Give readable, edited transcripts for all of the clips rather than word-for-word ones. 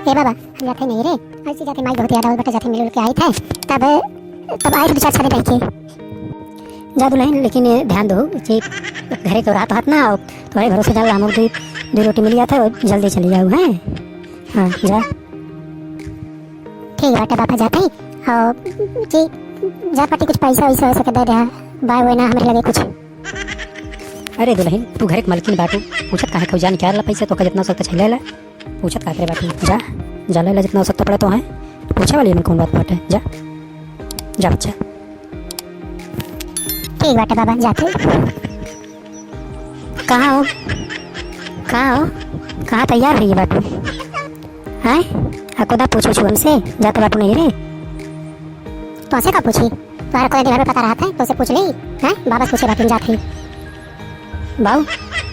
ए बाबा हम जाते नहीं रे, ऐसे जाते माई बहुत याद आवत बेटा, जाते मिल के आई थे तब आए थे 2-4 दिन रह के। जा दुल्हन, लेकिन ध्यान दो कि घरे के रात हाथ ना आओ, तुम्हारे भरोसे चल हम दो रोटी मिल जाता है और जल्दी चली जाओ हैं। हाँ जा ठीक बाटे बाबा, जाते ही और जी जा पाटी कुछ पैसा वैसा हो सके दे दे बाय वो ना हमरे लगे कुछ। अरे दुल्हन, तू घरे के मालकिन बाटू, पूछत काहे खौ जान क्या ला पैसा तो का जितना सकता छैले ला, पूछत का करे बाटू। जा ले ला जितना हो सकता पड़े तो है, पूछे वाली में कौन बात बाटे। जा जा बच्चा। ठीक बाटे बाबा, जाते। कहाँ हो कहाँ तैयार रही बाटू हैं? खुदा पूछो छु हमसे, जाते बाटू नहीं रे। तो से का पूछी, तुम्हारा कोई दिन पता रहा था तो से पूछ ली हैं, बाबा पूछे बाटू जाते। बाऊ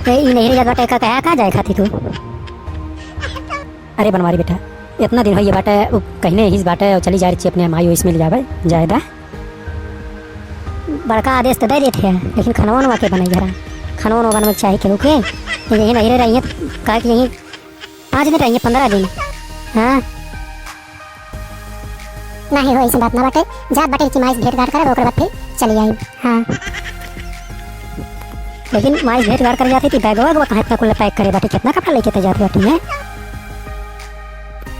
ये नहीं रे बाटे, का कहा कहाँ जाए खाती तू? अरे बनवारी बेटा, इतना दिन हो ये बाटे कहने हिस बाटे और चली जा रही अपने माई इसमें ले जावे जायदा। बड़का आदेश तो दे देते हैं, लेकिन खनवा नवा के बनाई जरा, खनवा नवा बनवा चाहिए केहू के। यही नहीं रही कहा कि यहीं 5 दिन रहेंगे 15 दिन। हाँ नहीं हो ऐसी बात ना बाटे, जात बाटे की माई भेंट घाट करे ओकर बाद फिर चली आई। हाँ लेकिन माई भेंट घाट कर जाती थी, बैगवा कहाँ इतना कुल पैक करे बाटे, कितना कपड़ा लेके तो जाती बाटी है।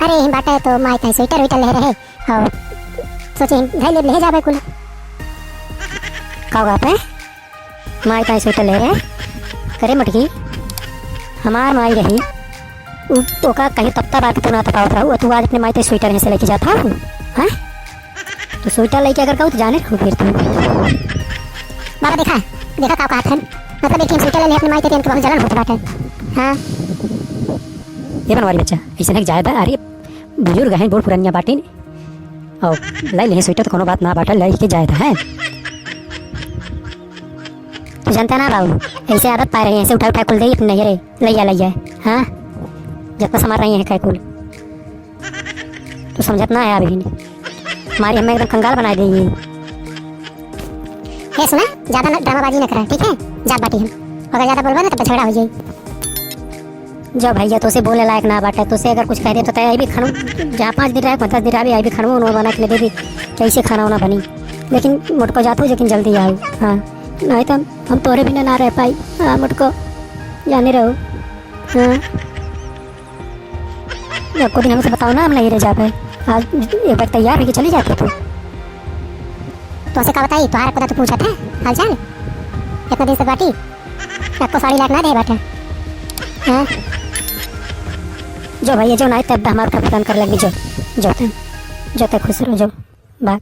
अरे यही बाटे तो माई ताई स्वेटर वेटर ले रहे और सोचे धैले ले जावे कुल। का बात है, माई ताई स्वेटर ले रहे करे मटकी, हमार माई रही तो का कहीं तब बात तू ना तपावत रहू, तू आज अपने माई ताई स्वेटर यहाँ से लेके जाता हूँ। हाँ तो स्वेटर लेके अगर कहूँ तो जाने रहूँ फिर तू। बाबा देखा का कहा था, मतलब एक स्वेटर ले अपने माई ताई के बहुत जलन होता बाटे। हाँ ये बनवारी बच्चा ऐसे नहीं जायदा, अरे बुजुर्ग हैं बहुत पुरानिया बाटी और लाई ले स्वेटर तो कोनो बात ना बाटा, लाई के जायदा है। तो जानता ना बाबू, ऐसे आदत पा रहे हैं, ऐसे उठा कुल दे नहीं रे लैया। हाँ जितना समझ रही है काय कुल तो समझत ना है अभी हमारी हमें एकदम कंगाल बना देंगी। ये सुना, ज्यादा ड्रामाबाजी न करा ठीक है, जात बाटी हम, अगर ज्यादा बोलबा ना तो झगड़ा हो जाए। जो भैया तो से बोले लायक ना बाटे, तो से अगर कुछ कह दे तो तय भी खानू, जहाँ 5 दिन रहे 10 दिन रहे भी खानू उन्होंने बना के ले दे कैसे खाना होना बनी, लेकिन मुटको जाते हो लेकिन जल्दी आओ। हाँ नहीं तो हम तोरे बिना ना रह पाई। हाँ मुटको जाने रहो। हाँ को दिन हमसे बताओ ना, हम नहीं रह जा पाए, आज एक बार तैयार होकर चली जाती तो से का बताई, तुम्हारा पता तो पूछा था हाल चाल इतना दिन से बाटी, आपको साड़ी लाख ना दे बाटा। हाँ जो भैया जो नहीं तब हमारा प्रदान कर लगी, जो खुश रहो जो बात।